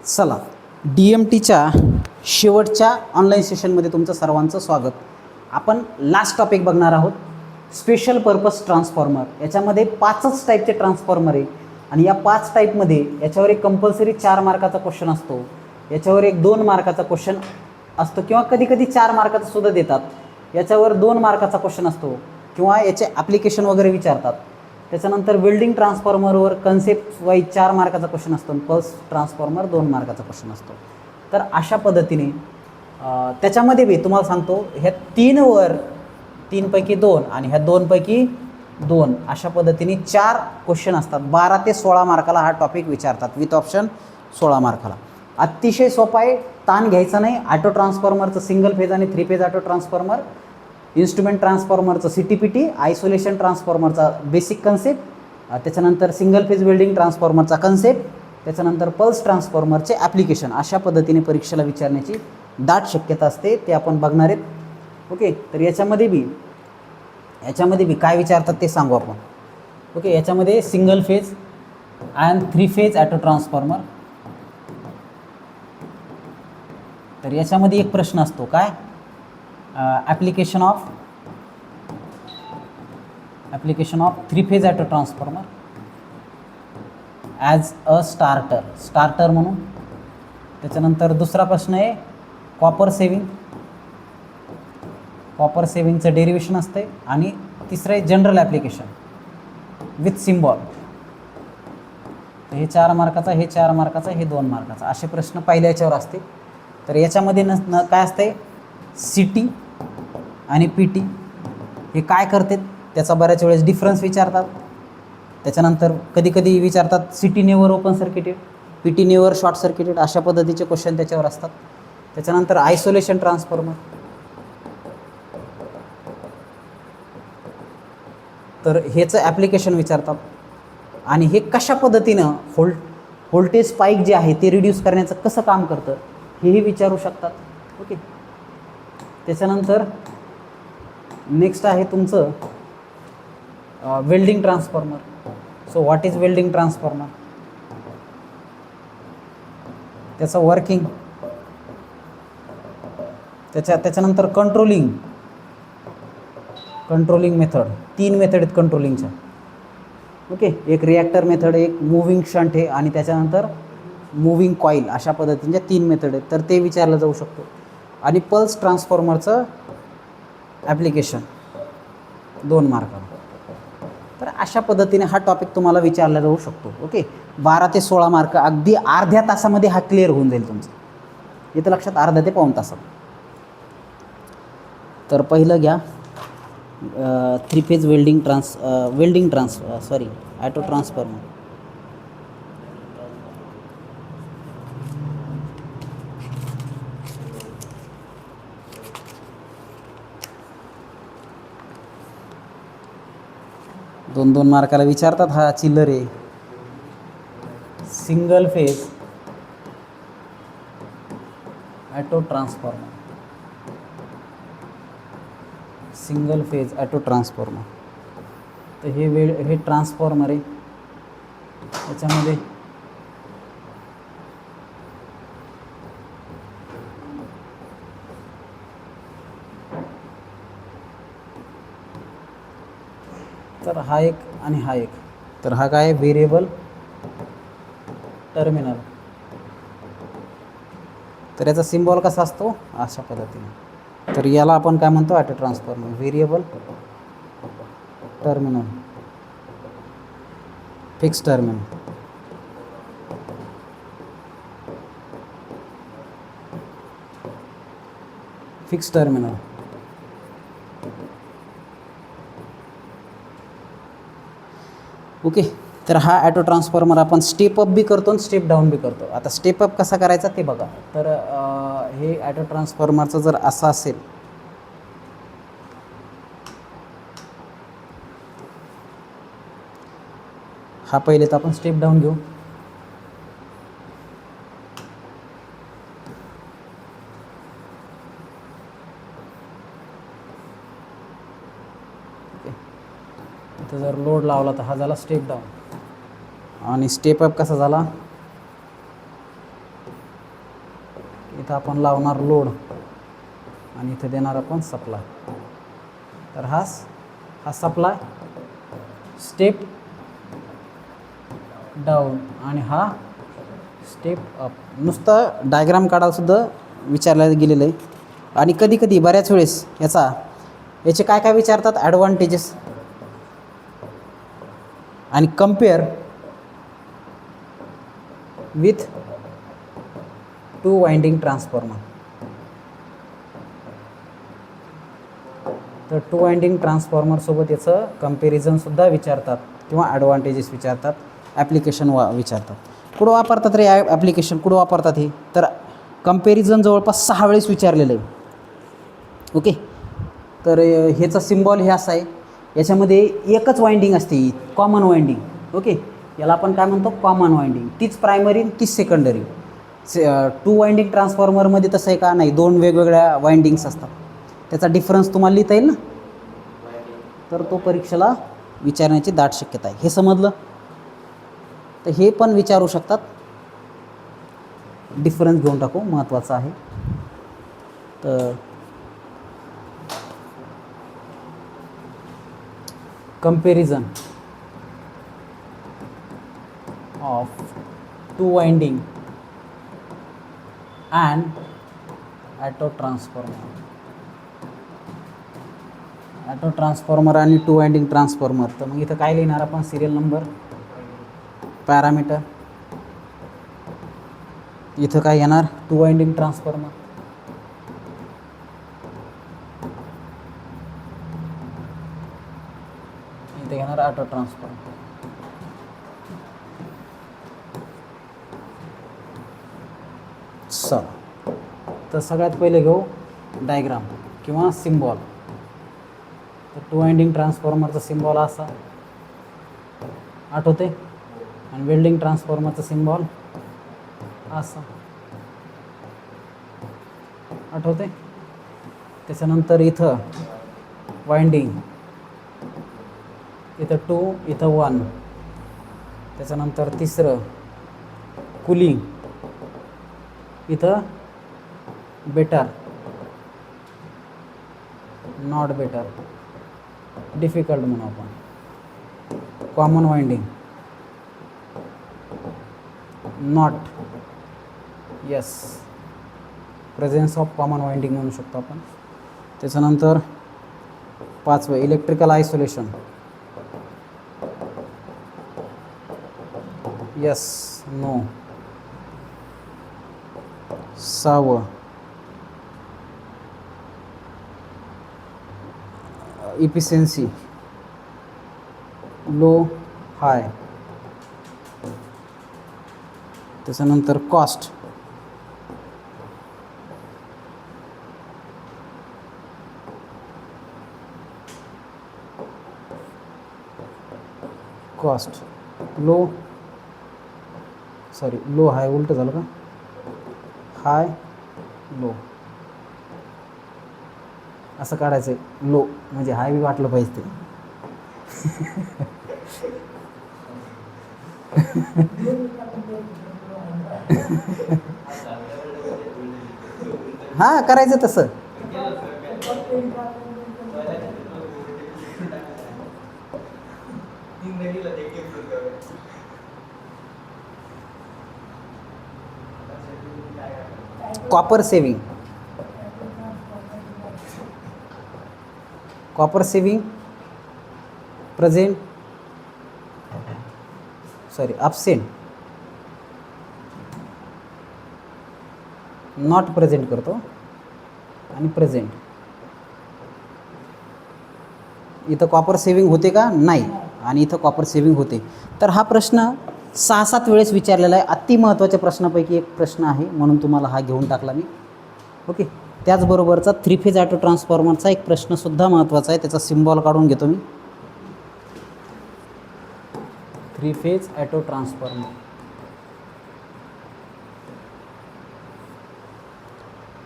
चला, DMTच्या शेवटच्या ऑनलाईन सेशनमध्ये तुमचं सर्वांचं स्वागत. आपण लास्ट टॉपिक बघणार आहोत, स्पेशल पर्पज ट्रान्सफॉर्मर. याच्यामध्ये 5च टाईपचे ट्रान्सफॉर्मर आहे आणि या 5 टाईपमध्ये याच्यावर एक कंपल्सरी 4 मार्काचा क्वेश्चन असतो, याच्यावर एक 2 मार्काचा क्वेश्चन असतो किंवा कधी कधी 4 मार्काचा सुद्धा देतात. याच्यावर 2 मार्काचा क्वेश्चन असतो किंवा याचे ॲप्लिकेशन वगैरे विचारतात. त्याच्यानंतर वेल्डिंग ट्रान्सफॉर्मरवर कन्सेप्ट वाईज 4 मार्काचा क्वेश्चन असतो, पल्स ट्रान्सफॉर्मर 2 मार्काचा क्वेश्चन असतो. तर अशा पद्धतीने त्याच्यामध्ये मी तुम्हाला सांगतो, ह्या 3 पैकी 2 आणि ह्या 2 पैकी 2 अशा पद्धतीने 4 क्वेश्चन असतात. 12 ते 16 मार्काला हा टॉपिक विचारतात, विथ ऑप्शन 16 मार्काला. अतिशय सोपा आहे, ताण घ्यायचा नाही. ऑटो ट्रान्सफॉर्मरचं सिंगल फेज आणि 3 फेज ऑटो ट्रान्सफॉर्मर, इन्स्ट्रुमेंट ट्रान्सफॉर्मरचं CTPT, आयसोलेशन ट्रान्सफॉर्मरचा बेसिक कन्सेप्ट, त्याच्यानंतर सिंगल फेज वेल्डिंग ट्रान्सफॉर्मरचा कन्सेप्ट, त्याच्यानंतर पल्स ट्रान्सफॉर्मरचे ॲप्लिकेशन. अशा पद्धतीने परीक्षेला विचारण्याची दाट शक्यता असते, ते आपण बघणार आहेत. ओके, तर याच्यामध्ये बी काय विचारतात ते सांगू आपण. ओके, याच्यामध्ये single phase and 3 phase auto transformer. तर याच्यामध्ये एक प्रश्न असतो, काय application of 3 phase auto transformer as a starter म्हणून. त्याच्यानंतर दुसरा प्रश्न आहे कॉपर सेविंगचं डेरिवेशन असते. आणि तिसरं आहे जनरल ॲप्लिकेशन विथ सिम्बॉल. हे 4 मार्काचा, हे 4 मार्काचा, हे 2 मार्काचा, असे प्रश्न पहिल्या याच्यावर असते. तर याच्यामध्ये काय असते, CT आणि PT हे काय करते त्याचा बऱ्याच वेळेस डिफरन्स विचारतात. त्याच्यानंतर कधी कधी विचारतात CT never open circuited, PT never short circuited, अशा पद्धतीचे क्वेश्चन त्याच्यावर असतात. त्याच्यानंतर आयसोलेशन ट्रान्सफॉर्मर, तर हेचं ॲप्लिकेशन विचारतात. आणि हे कशा पद्धतीनं व्होल्टेज स्पाईक जे आहे ते रिड्यूस करण्याचं कसं काम करतं हेही विचारू शकतात. ओके, त्याच्यानंतर नेक्स्ट आहे तुमचं welding transformer. So what is welding transformer, त्याचं वर्किंग, त्याच्यानंतर कंट्रोलिंग मेथड. 3 मेथड आहेत कंट्रोलिंगच्या. ओके, एक रिॲक्टर मेथड, एक मूव्हिंग शंट आहे आणि त्याच्यानंतर मूव्हिंग कॉईल, अशा पद्धतीच्या 3 मेथड आहेत. तर ते विचारलं जाऊ शकतो. आणि पल्स ट्रान्सफॉर्मरचं ॲप्लिकेशन 2 मार्कावर. तर अशा पद्धतीने हा टॉपिक तुम्हाला विचारला जाऊ शकतो. ओके, 12 ते 16 मार्क, अगदी अर्ध्या तासामध्ये हा क्लिअर होऊन जाईल तुमचं. इथं लक्षात, अर्धा ते पाऊण तासात. तर पहिलं घ्या 3 फेज ऑटो ट्रान्सफॉर्मर. दोन मार्काला विचारतात, हा चिल्लर आहे. सिंगल फेज ऑटो ट्रान्सफॉर्मर, तर हे ट्रान्सफॉर्मर आहे. त्याच्यामध्ये तर हा एक आणि हा एक. तर हा काय, व्हेरिएबल टर्मिनल. तर याचा सिम्बॉल कसा असतो, अशा पद्धतीने. तर याला आपण काय म्हणतो, auto transformer, variable terminal, fix terminal. Okay, तर हा ऑटो ट्रान्सफॉर्मर आपण स्टेप अप बी करतो आणि स्टेप डाऊन बी करतो. आता स्टेप अप कसा करायचा ते बघा. तर हे ऑटो ट्रान्सफॉर्मरचं जर असं असेल, हा पहिले तर आपण स्टेप डाऊन घेऊ. इथं जर लोड लावला तर हा झाला स्टेप डाऊन. आणि स्टेप अप कसा झाला, इथं आपण लावणार लोड आणि इथं देणार आपण सप्लाय. तर हा सप्लाय स्टेप डाऊन आणि हा स्टेप अप. नुसतं डायग्राम काढायला विचारलं गेलेलं आहे. आणि कधी कधी बऱ्याच वेळेस याचे काय काय विचारतात, ॲडव्हान्टेजेस आणि कम्पेअर विथ 2 वाइंडिंग ट्रान्सफॉर्मर. तर 2 वाइंडिंग ट्रान्सफॉर्मरसोबत याचं कम्पॅरिझनसुद्धा विचारतात किंवा ॲडव्हान्टेजेस विचारतात, ॲप्लिकेशन वापरतात. कुठं वापरतात रे ॲप्लिकेशन, कुठं वापरतात हे? तर कम्पॅरिझन जवळपास 6 वेळेस विचारलेलं आहे. ओके. तर ह्याचा सिम्बॉल हे असा आहे, याच्यामध्ये एकच वाइंडिंग असते, कॉमन वाइंडिंग. ओके. याला आपण काय म्हणतो, कॉमन वाइंडिंग. तीच प्रायमरी, तीच सेकंडरी. 2 वाइंडिंग ट्रान्सफॉर्मरमध्ये तसं आहे का? नाही, 2 वेगवेगळ्या वाइंडिंग्स असतात. त्याचा डिफरन्स तुम्हाला लिहिता येईल ना. तर तो परीक्षेला विचारण्याची दाट शक्यता आहे. हे समजलं? तर हे पण विचारू शकतात. डिफरन्स घेऊन टाकू, महत्त्वाचं आहे. तर comparison of 2 winding and auto transformer. Auto transformer आणि 2 वाइंडिंग ट्रान्सफॉर्मर. तर मग इथं काय लिहिणार आपण, सिरियल नंबर, पॅरामीटर. इथं काय येणार, 2 वाइंडिंग ट्रान्सफॉर्मर. इथे घेणार ॲटो ट्रान्सफॉर्मर. चला, तर सगळ्यात पहिले घेऊ डायग्राम किंवा सिम्बॉल. तर 2 वाइंडिंग ट्रान्सफॉर्मरचा सिम्बॉल असा, आठवते? आणि वेल्डिंग ट्रान्सफॉर्मरचा सिम्बॉल असा, आठवते? त्याच्यानंतर इथं वाइंडिंग, इथं 2, इथं 1. त्याच्यानंतर तिसरं कूलिंग, इथं बेटर, नॉट बेटर, डिफिकल्ट म्हणू आपण. Common winding, not, yes, presence of common winding म्हणू शकतो आपण. त्याच्यानंतर 5वं इलेक्ट्रिकल आयसोलेशन, यस, नो. 6वं इफिशियन्सी, लो, हाय. त्याच्यानंतर cost, low, sorry, low high उलट झालं का, हाय लो असं काढायचं आहे. लो म्हणजे हाय बी वाटलं पाहिजे ते. हां, करायचं तसं. Copper saving, present, sorry absent, not present करतो आणि प्रेझेंट. इथं कॉपर सेविंग होते का? नाही. आणि इथं कॉपर सेविंग होते. तर हा प्रश्न 6-7 वेळेस विचारलेला आहे. अति महत्त्वाच्या प्रश्नापैकी एक प्रश्न आहे, म्हणून तुम्हाला हा घेऊन टाकला मी. ओके. त्याचबरोबरचा 3 फेज ॲटो ट्रान्सफॉर्मरचा एक प्रश्नसुद्धा महत्त्वाचा आहे, त्याचा सिम्बॉल काढून घेतो मी. 3 फेज ॲटो ट्रान्सफॉर्मर.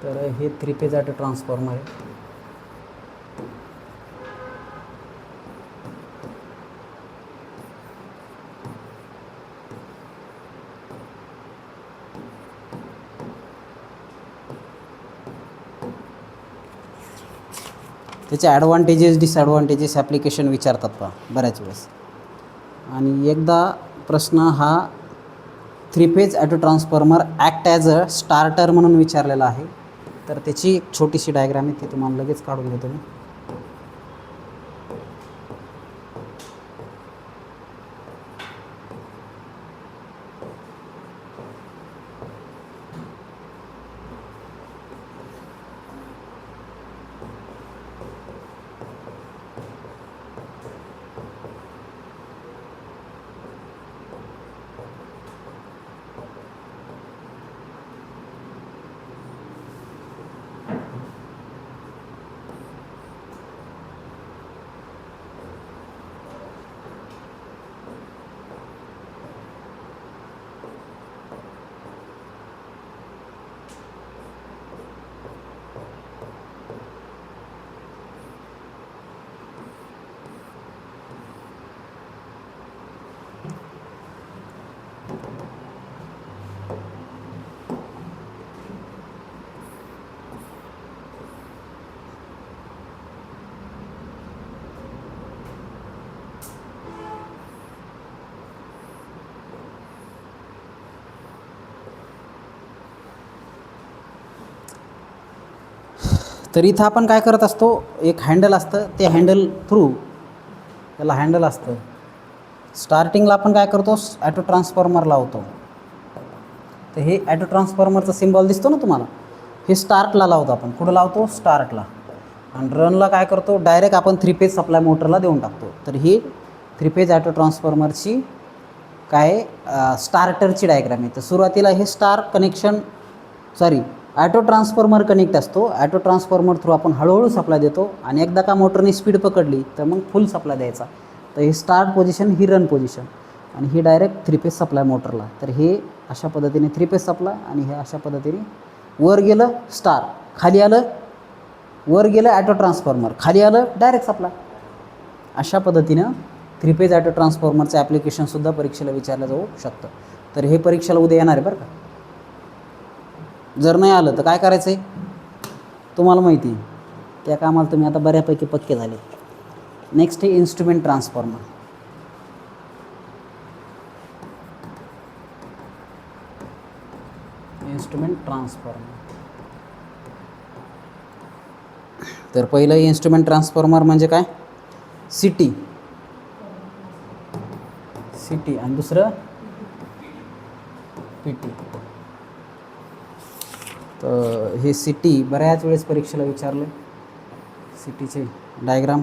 तर हे 3 फेज ॲटो ट्रान्सफॉर्मर आहे. त्याचे ॲडव्हान्टेजेस डिसॲडव्हान्टेजेस ॲप्लिकेशन विचारतात पहा बऱ्याच वेळेस. आणि एकदा प्रश्न हा 3 phase auto transformer act as a starter म्हणून विचारलेला आहे. तर त्याची एक छोटीशी डायग्राम आहे, ती तुम्हाला लगेच काढून देतो मी. तर इथं आपण काय करत असतो, एक हँडल असतं, ते हँडल थ्रू त्याला हँडल असतं. स्टार्टिंगला आपण काय करतो, ॲटो ट्रान्सफॉर्मर लावतो. तर हे ॲटो ट्रान्सफॉर्मरचा सिम्बॉल दिसतो ना तुम्हाला, हे स्टार्टला लावतो आपण. कुठं लावतो, स्टार्टला. आणि रनला काय करतो, डायरेक्ट आपण 3 फेज सप्लाय मोटरला देऊन टाकतो. तर ही 3 फेज ॲटो ट्रान्सफॉर्मरची काय स्टार्टरची डायग्राम आहे. तर सुरुवातीला हे ॲटो ट्रान्सफॉर्मर कनेक्ट असतो. ॲटो ट्रान्सफॉर्मर थ्रू आपण हळूहळू सप्लाय देतो आणि एकदा का मोटरने स्पीड पकडली तर मग फुल सप्लाय द्यायचा. तर ही स्टार्ट पोझिशन, ही रन पोझिशन, आणि ही डायरेक्ट 3 फेज सप्लाय मोटरला. तर हे अशा पद्धतीने 3 फेज सप्लाय, आणि हे अशा पद्धतीने वर गेलं स्टार, खाली आलं, वर गेलं ॲटो ट्रान्सफॉर्मर, खाली आलं डायरेक्ट सप्लाय. अशा पद्धतीनं 3 फेज ॲटो ट्रान्सफॉर्मरचं ॲप्लिकेशनसुद्धा परीक्षेला विचारलं जाऊ शकतं. तर हे परीक्षेला उद्या येणार आहे बरं का. जर नाही आलं तर काय करायचं आहे तुम्हाला माहिती आहे, त्या कामाला तुम्ही आता बऱ्यापैकी पक्के झाले. नेक्स्ट आहे इन्स्ट्रुमेंट ट्रान्सफॉर्मर. Instrument transformer. तर पहिलं इन्स्ट्रुमेंट ट्रान्सफॉर्मर म्हणजे काय, सिटी, आणि दुसरं पीटी. तर हे सिटी बऱ्याच वेळेस परीक्षेला विचारलं. सिटीचे डायग्राम,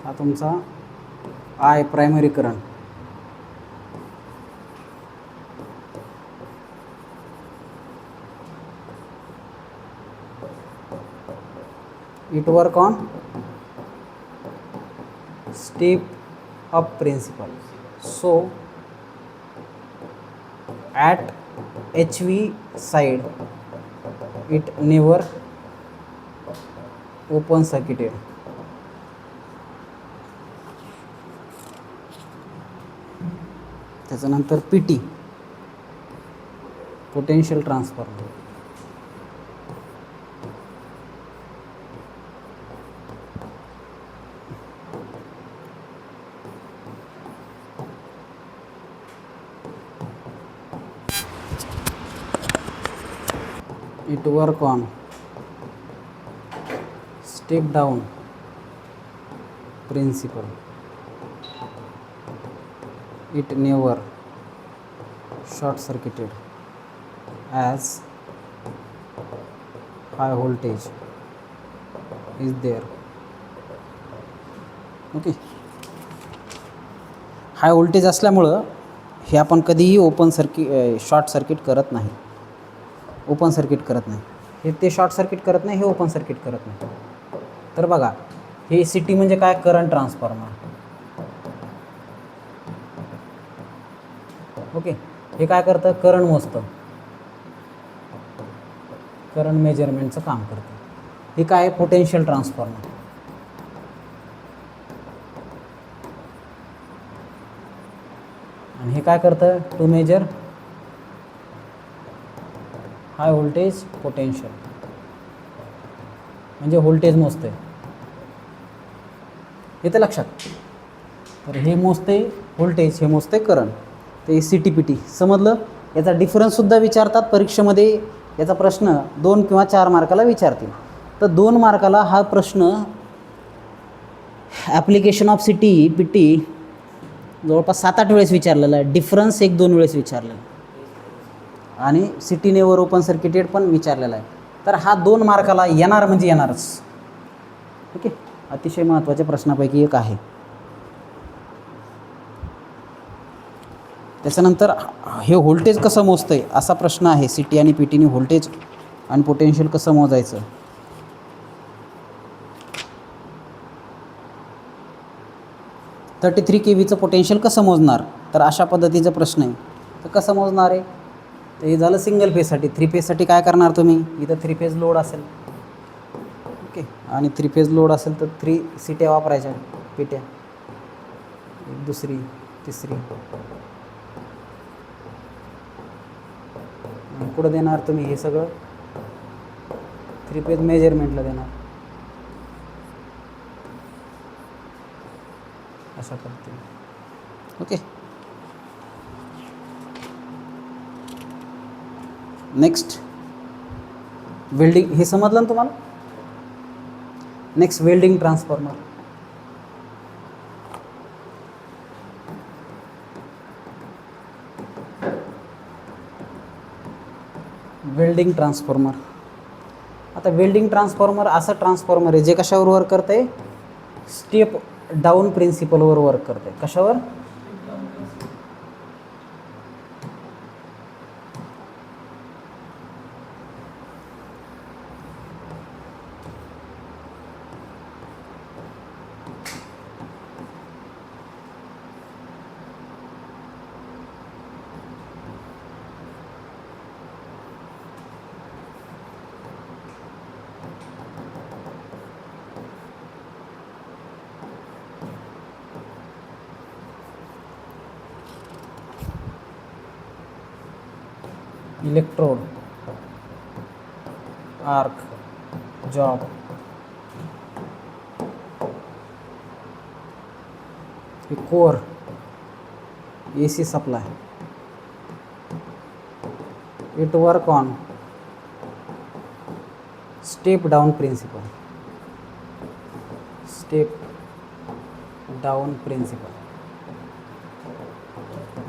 हा तुमचा I primary current. It work on step up principle. So at HV side it never open circuited. त्याच्यानंतर PT, potential transformer. It work on step down principle. It never short circuited as high voltage is there. Okay, high voltage असल्यामुळं हे आपण कधीही short circuit करत नाही. हे ते short circuit करत नाही, हे ओपन सर्किट करत नाही. तर बघा, हे CT म्हणजे काय, करंट ट्रान्सफॉर्मर. ओके, हे काय करतं, करंट मोजतं, करंट मेजरमेंटचं काम करतं. हे काय आहे, पोटेन्शियल ट्रान्सफॉर्मर. आणि हे काय करतं, to measure high voltage potential, म्हणजे व्होल्टेज मोजते. येतं लक्षात. तर हे मोजते व्होल्टेज, हे मोजते करंट. ते CTPT समजलं. याचा डिफरन्ससुद्धा विचारतात परीक्षेमध्ये. याचा प्रश्न 2 किंवा 4 मार्काला विचारतील. तर 2 मार्काला हा प्रश्न ॲप्लिकेशन ऑफ CTPT जवळपास 7-8 वेळेस विचारलेला आहे. डिफरन्स 1-2 वेळेस विचारलेला आहे. आणि CT नेवर ओपन सर्किटेड पण विचारलेला आहे. तर हा 2 मार्काला येणार म्हणजे येणारच. ओके, अतिशय महत्त्वाच्या प्रश्नापैकी एक आहे. त्याच्यानंतर हे व्होल्टेज कसं मोजतं आहे असा प्रश्न आहे. CT आणि PTने व्होल्टेज आणि पोटेन्शियल कसं मोजायचं. $33 kVचं पोटेन्शियल कसं मोजणार, तर अशा पद्धतीचा प्रश्न आहे. तर कसं मोजणार आहे, तर हे झालं सिंगल फेजसाठी. 3 फेजसाठी काय करणार तुम्ही, इथं 3 फेज लोड असेल. ओके, आणि 3 फेज लोड असेल तर 3 सीट्या वापरायच्या, पेट्या, एक, दुसरी, तिसरी. कुठं देणार तुम्ही हे सगळं, 3 फेज मेजरमेंटला देणार. अशा पद्धतीने. ओके, नेक्स्ट वेल्डिंग, हे समजलं ना तुम्हाला. Next welding transformer. Welding transformer. आता वेल्डिंग ट्रान्सफॉर्मर असं ट्रान्सफॉर्मर आहे जे कशावर वर्क करतं आहे, स्टेप डाऊन प्रिन्सिपलवर वर्क करतं आहे. कशावर, electrode, arc, job, core, AC supply. It work on step down principle. Step down principle.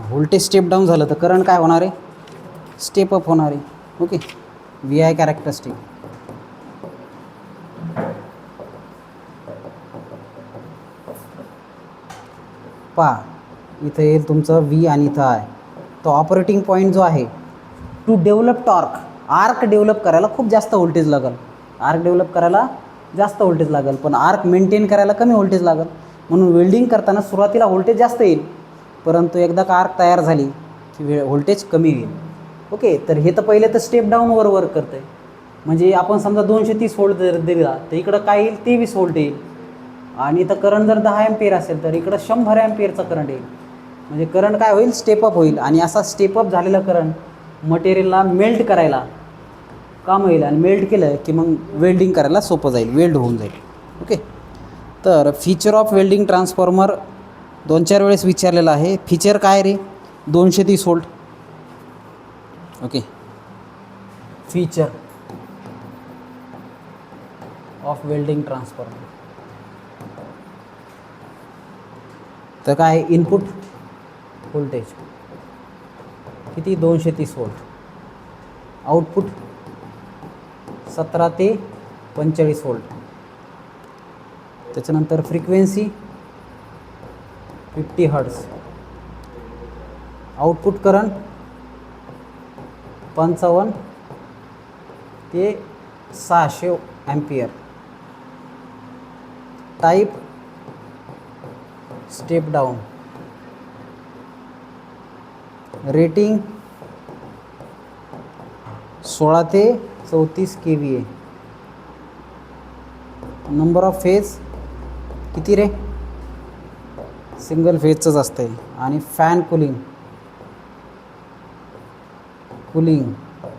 Voltage step down झालं तर करंट काय होणार आहे, स्टेप अप होणार आहे. Okay, VI characteristic. पहा इथं येईल तुमचं V आणि इथं आहे तो ऑपरेटिंग पॉईंट जो आहे. To develop torque, arc develop करायला खूप जास्त व्होल्टेज लागेल. आर्क डेव्हलप करायला जास्त व्होल्टेज लागेल, पण आर्क मेंटेन करायला कमी व्होल्टेज लागेल. म्हणून वेल्डिंग करताना सुरुवातीला व्होल्टेज जास्त येईल, परंतु एकदा का आर्क तयार झाली की व्होल्टेज कमी येईल. ओके, तर हे तर पहिले तर स्टेप डाऊनवर वर्क करतं आहे. म्हणजे आपण समजा 230 व्होल्ट जर दिला तर इकडं काय येईल, 23 व्होल्ट येईल. आणि इथं करंट जर 10 एम्पियर असेल तर इकडं 100 एम्पियरचा करंट येईल. म्हणजे करंट काय होईल, स्टेपअप होईल. आणि असा स्टेपअप झालेला करंट मटेरियलला मेल्ट करायला काम येईल. आणि मेल्ट केलं की मग वेल्डिंग करायला सोपं जाईल, वेल्ड होऊन जाईल. ओके, तर फीचर ऑफ वेल्डिंग ट्रान्सफॉर्मर 2-4 वेळेस विचारलेलं आहे. फीचर काय रे, 230 volt. Okay, feature of welding transformer. तर काय, इनपुट व्होल्टेज किती, 230 व्होल्ट. आउटपुट 17 ते 45 व्होल्ट. त्याच्यानंतर फ्रिक्वेन्सी 50 हर्ट्ज. आउटपुट करंट 55 ते 600 ampere. Type step down, rating 16 ते 34 kVA, नंबर ऑफ फेज किती रे, सिंगल फेजचंच असतं आहे, आणि फॅन कुलिंग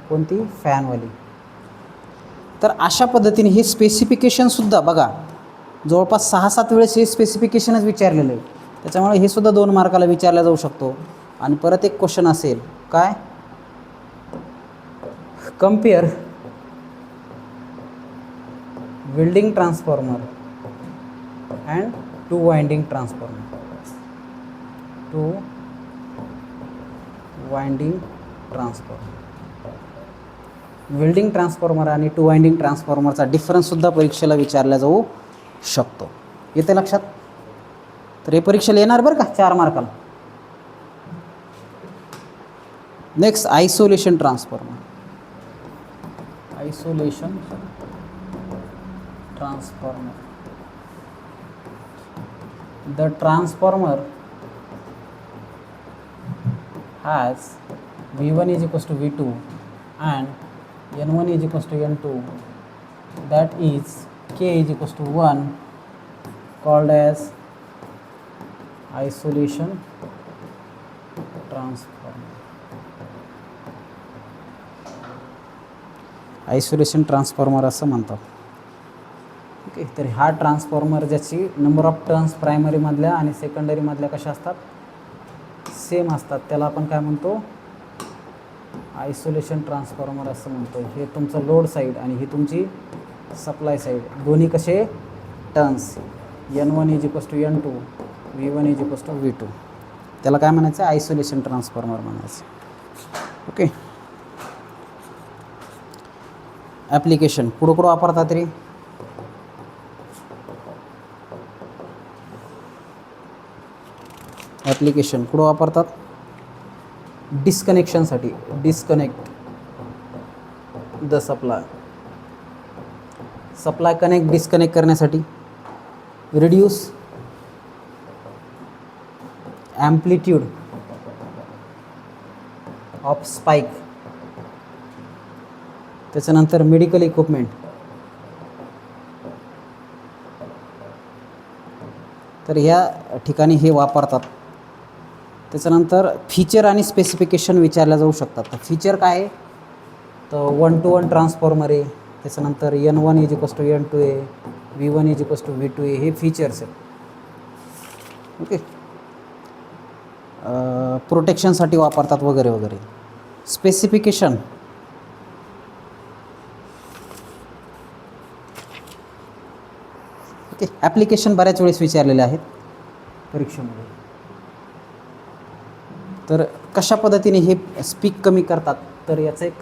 कोणती, फॅनवाली. तर अशा पद्धतीने हे स्पेसिफिकेशनसुद्धा बघा जवळपास 6-7 वेळेस हे स्पेसिफिकेशनच विचारलेलं आहे. त्याच्यामुळे हे सुद्धा 2 मार्काला विचारला जाऊ शकतो. आणि परत एक क्वेश्चन असेल काय, compare welding transformer and 2 winding transformer. 2 winding transformer, welding transformer आणि 2 वाइंडिंग ट्रान्सफॉर्मरचा डिफरन्ससुद्धा परीक्षेला विचारला जाऊ शकतो. येते लक्षात. तर हे परीक्षेला येणार बरं का 4 मार्काला. Next isolation transformer. Isolation transformer, the transformer has V1 is equals to V2 and N1 is equals to N2, that is K is equals to 1, called as isolation transformer. Isolation transformer असं म्हणतात. Okay, तर हा transformer ज्याची number of turns प्रायमरीमधल्या आणि सेकंडरीमधल्या कशा असतात, same असतात, त्याला आपण काय म्हणतो, आयसोलेशन ट्रान्सफॉर्मर असं म्हणतो. हे तुमचं लोड साईड आणि ही तुमची सप्लाय साईड, दोन्ही कसे turns, N1 is equals to N2, V1 is equals to V2, त्याला काय म्हणायचं, आयसोलेशन ट्रान्सफॉर्मर म्हणायचं. ओके, ॲप्लिकेशन कुठं वापरतात रे, ॲप्लिकेशन कुठं वापरतात, डिस्कनेक्शनसाठी, disconnect the supply connect disconnect करण्यासाठी, रिड्यूस ॲम्प्लिट्यूड ऑफ स्पाइक, त्याच्यानंतर मेडिकल इक्विपमेंट, तर ह्या ठिकाणी हे वापरतात. त्याच्यानंतर फीचर आणि स्पेसिफिकेशन विचारल्या जाऊ शकतात. तर फीचर काय आहे, तर 1-to-1 ट्रान्सफॉर्मर आहे, त्याच्यानंतर N1 is equals to N2 आहे, V1 is equals to V2 आहे, हे फीचर्स आहेत. ओके, प्रोटेक्शनसाठी वापरतात वगैरे वगैरे. स्पेसिफिकेशन ओके, ॲप्लिकेशन बऱ्याच वेळेस विचारलेले आहेत परीक्षेमध्ये. तर कशा पद्धतीने हे स्पीक कमी करतात, तर याचं एक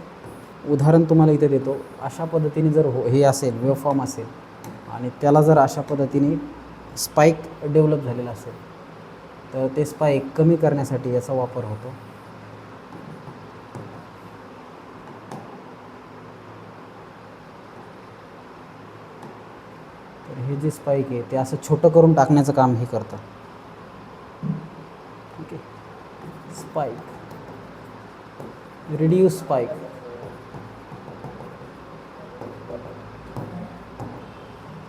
उदाहरण तुम्हाला इथे देतो. अशा पद्धतीने जर हे असेल, वेवफॉर्म असेल आणि त्याला जर अशा पद्धतीने स्पाइक डेव्हलप झालेला असेल, तर ते स्पाइक कमी करण्यासाठी याचा वापर होतो. तर हे जे स्पाइक आहे ते असं छोटं करून टाकण्याचं काम हे करतं. Okay, spike, reduce spike.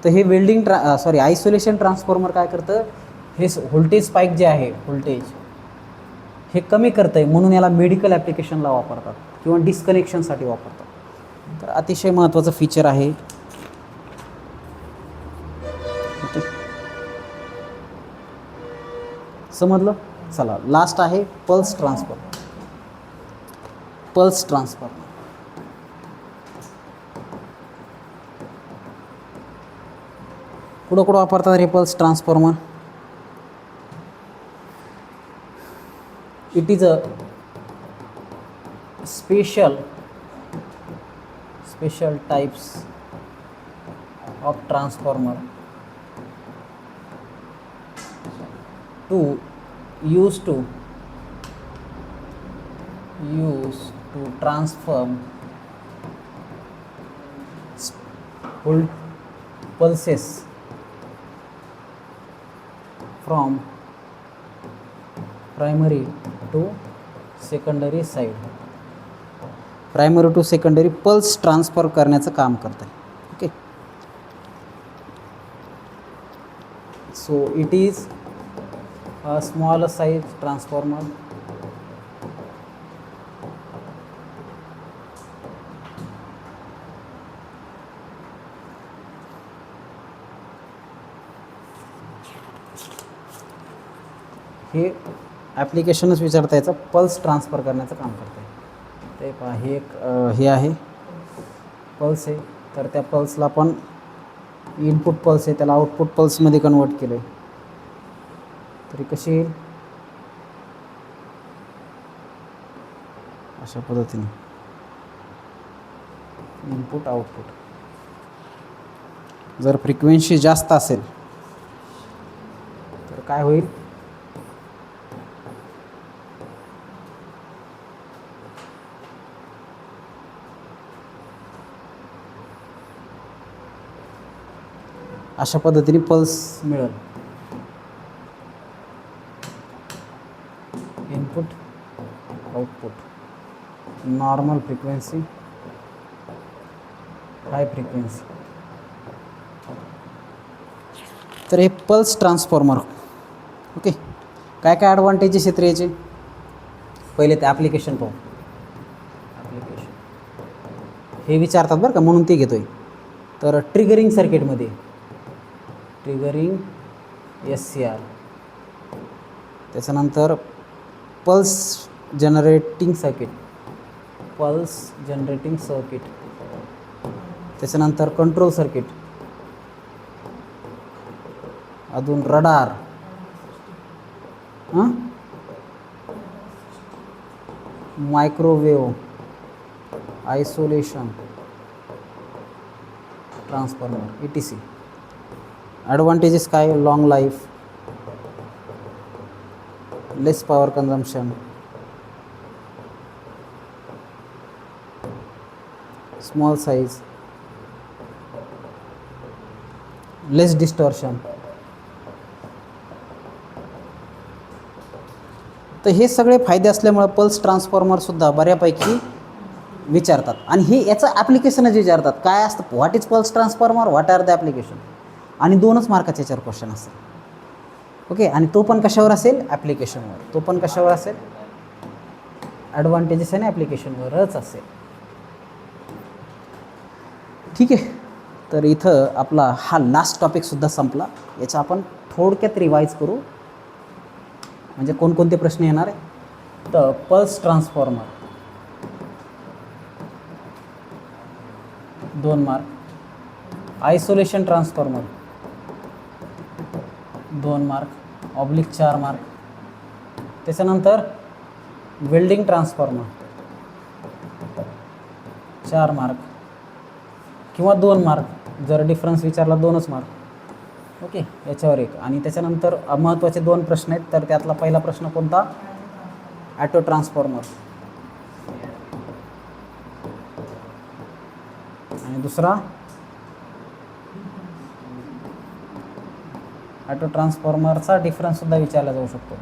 तर हे वेल्डिंग आयसोलेशन ट्रान्सफॉर्मर काय करतं, हे व्होल्टेज स्पाइक जे आहे, व्होल्टेज हे कमी करतं आहे, म्हणून याला मेडिकल ॲप्लिकेशनला वापरतात किंवा डिस्कनेक्शनसाठी वापरतात. तर अतिशय महत्त्वाचं फीचर आहे. समजलं. चला, लास्ट आहे पल्स ट्रान्सफॉर्मर. पल्स ट्रान्सफॉर्मर कुठं वापरतात हे pulse transformer, it is a special types of transformer to use to transform pulses from primary to secondary side, primary to secondary pulse transfer करण्याचं काम करतं आहे. Okay, so it is a small size transformer हे ॲप्लिकेशनच विचारता याचं pulse transfer करण्याचं काम करतं आहे. ते पहा, हे एक हे आहे पल्स आहे, तर त्या पल्सला आपण इनपुट पल्स आहे त्याला आउटपुट पल्समध्ये कन्वर्ट केलं आहे. तरी कशी येईल, अशा पद्धतीने इनपुट आउटपुट. जर फ्रिक्वेन्सी जास्त असेल तर काय होईल, अशा पद्धतीने पल्स मिळेल. Input output, normal frequency, high frequency. तर हे पल्स ट्रान्सफॉर्मर. ओके, काय काय ॲडव्हान्टेजेस आहेत याचे, पहिले ते ॲप्लिकेशन पाहू. ॲप्लिकेशन हे विचारतात बरं का, म्हणून ते घेतो आहे. तर ट्रिगरिंग सर्किटमध्ये, ट्रिगरिंग SCR, त्याच्यानंतर pulse generating circuit, pulse generating circuit, त्याच्यानंतर कंट्रोल सर्किट, अजून radar, microwave, isolation transformer ETC. Advantages काय, लॉंग लाईफ, लेस पॉवर कन्झम्पशन, स्मॉल साईज, लेस डिस्टॉर्शन. तर हे सगळे फायदे असल्यामुळे पल्स ट्रान्सफॉर्मरसुद्धा बऱ्यापैकी विचारतात. आणि हे याचं ॲप्लिकेशनच विचारतात, काय असतं, what is pulse transformer, what are the application. आणि 2च मार्काचे याच्यावर क्वेश्चन असेल. ओके, आणि तो पण कशावर असेल, ॲप्लिकेशनवर. तो पण कशावर असेल, ॲडव्हान्टेजेस आणि ॲप्लिकेशनवरच असेल. ठीक आहे, तर इथं आपला हा लास्ट टॉपिकसुद्धा संपला. याचा आपण थोडक्यात रिवाईज करू, म्हणजे कोणकोणते प्रश्न येणार आहे. तर pulse transformer 2 mark, isolation transformer 2 mark, -4 mark. त्याच्यानंतर वेल्डिंग ट्रान्सफॉर्मर 4 मार्क किंवा 2 मार्क, जर डिफरन्स विचारला 2च मार्क. ओके, याच्यावर एक. आणि त्याच्यानंतर महत्त्वाचे 2 प्रश्न आहेत. तर त्यातला पहिला प्रश्न कोणता, ॲटो ट्रान्सफॉर्मर, आणि दुसरा ॲटो ट्रान्सफॉर्मरचा डिफरन्ससुद्धा विचारला जाऊ शकतो.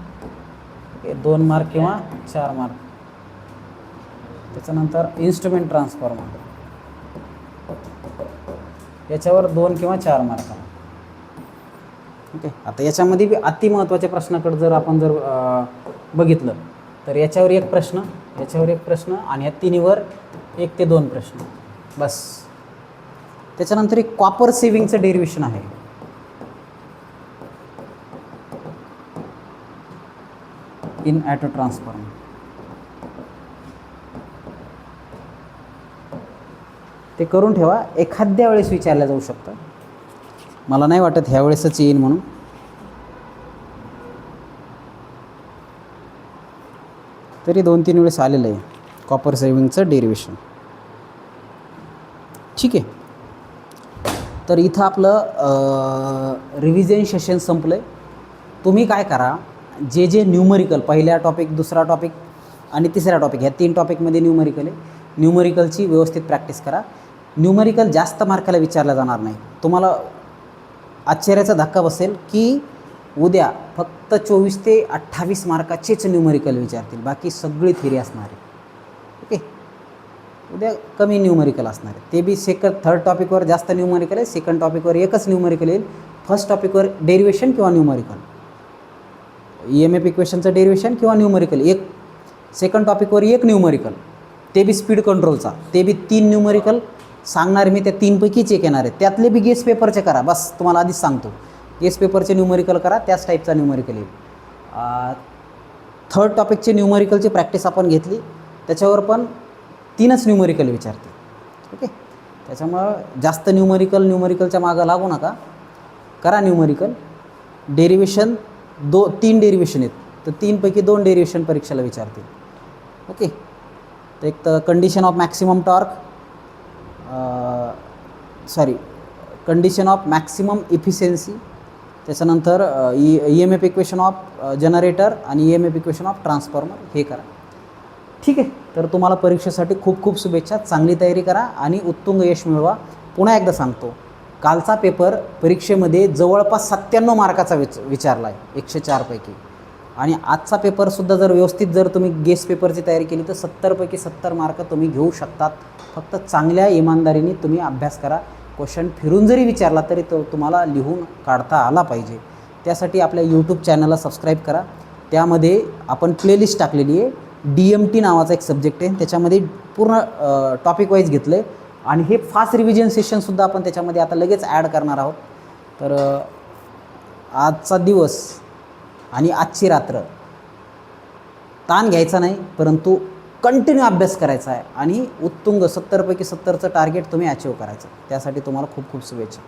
ओके, 2 मार्क किंवा 4 मार्क. त्याच्यानंतर इन्स्ट्रुमेंट ट्रान्सफॉर्मर, याच्यावर 2 किंवा 4 मार्क. ओके, आता याच्यामध्ये बी अतिमहत्त्वाच्या प्रश्नाकडे जर आपण बघितलं तर याच्यावर एक प्रश्न, याच्यावर एक प्रश्न, आणि या तिन्हीवर 1 ते 2 प्रश्न बस. त्याच्यानंतर एक कॉपर सेव्हिंगचं डेरिव्हेशन आहे. इन ॲटो ट्रान्सफॉर्मर, ते करून ठेवा, एखाद्या वेळेस विचारलं जाऊ शकतं. मला नाही वाटत ह्या वेळेसच येईल म्हणून. तरी 2-3 वेळेस आलेलं आहे कॉपर सेव्हिंगचं डेरिव्हेशन. ठीक आहे, तर इथं आपलं रिव्हिजन सेशन संपलं आहे. तुम्ही काय करा, जे न्यूमरिकल, पहिल्या टॉपिक, दुसरा टॉपिक आणि तिसरा टॉपिक, ह्या 3 टॉपिकमध्ये न्यूमरिकल आहे. न्यूमरिकलची व्यवस्थित प्रॅक्टिस करा. न्यूमरिकल जास्त मार्काला विचारला जाणार नाही. तुम्हाला आश्चर्याचा धक्का बसेल की उद्या फक्त 24 ते 28 मार्काचेच न्यूमरिकल विचारतील, बाकी सगळी थिअरी असणार आहे. ओके, उद्या कमी न्यूमरिकल असणार आहे. ते बी थर्ड टॉपिकवर जास्त न्यूमरिकल आहे, सेकंड टॉपिकवर एकच न्यूमरिकल येईल, फर्स्ट टॉपिकवर डेरिवेशन किंवा न्यूमरिकल, EMF इक्वेशनचं डेरिवेशन किंवा न्यूमरिकल एक, सेकंड टॉपिकवर एक न्यूमरिकल, ते बी स्पीड कंट्रोलचा, ते बी 3 न्यूमरिकल सांगणार मी, त्या 3पैकीच एक येणार आहे. त्यातले बी गेस पेपरचे करा, बस तुम्हाला आधीच सांगतो, गेस पेपरचे न्यूमरिकल करा, त्याच टाईपचा न्यूमरिकल येईल. थर्ड टॉपिकचे न्यूमरिकलची प्रॅक्टिस आपण घेतली, त्याच्यावर पण 3च न्यूमरिकल विचारते. ओके, त्याच्यामुळं जास्त न्यूमरिकलच्या मागं लागू नका, करा न्यूमरिकल. डेरिवेशन 3 डेरिवेशन आहेत, तर 3पैकी 2 डेरिवेशन परीक्षेला विचारतील. ओके, तर एक तर condition of maximum torque, condition of maximum efficiency, त्याच्यानंतर EMF इक्वेशन ऑफ जनरेटर आणि EMF इक्वेशन ऑफ ट्रान्सफॉर्मर, हे करा. ठीक आहे, तर तुम्हाला परीक्षेसाठी खूप खूप शुभेच्छा. चांगली तयारी करा आणि उत्तुंग यश मिळवा. पुन्हा एकदा सांगतो, कालचा पेपर परीक्षेमध्ये जवळपास 97 मार्काचा विचारला आहे 104 पैकी, आणि आजचा पेपरसुद्धा जर व्यवस्थित जर तुम्ही गेस पेपरची तयारी केली तर 70 पैकी 70 मार्क तुम्ही घेऊ शकतात. फक्त चांगल्या इमानदारीने तुम्ही अभ्यास करा. क्वेश्चन फिरून जरी विचारला तरी तो तुम्हाला लिहून काढता आला पाहिजे. त्यासाठी आपल्या यूट्यूब चॅनलला सबस्क्राईब करा. त्यामध्ये आपण प्लेलिस्ट टाकलेली आहे. DMT नावाचा एक सब्जेक्ट आहे, त्याच्यामध्ये पूर्ण टॉपिक वाईज घेतलं आहे, आणि हे फास्ट रिव्हिजन सेशनसुद्धा आपण त्याच्यामध्ये आता लगेच ॲड करणार आहोत. तर आजचा दिवस आणि आजची रात्र ताण घ्यायचा नाही, परंतु कंटिन्यू अभ्यास करायचा आहे आणि उत्तुंग 70 पैकी 70चं टार्गेट तुम्ही अचीव करायचं. त्यासाठी तुम्हाला खूप खूप शुभेच्छा.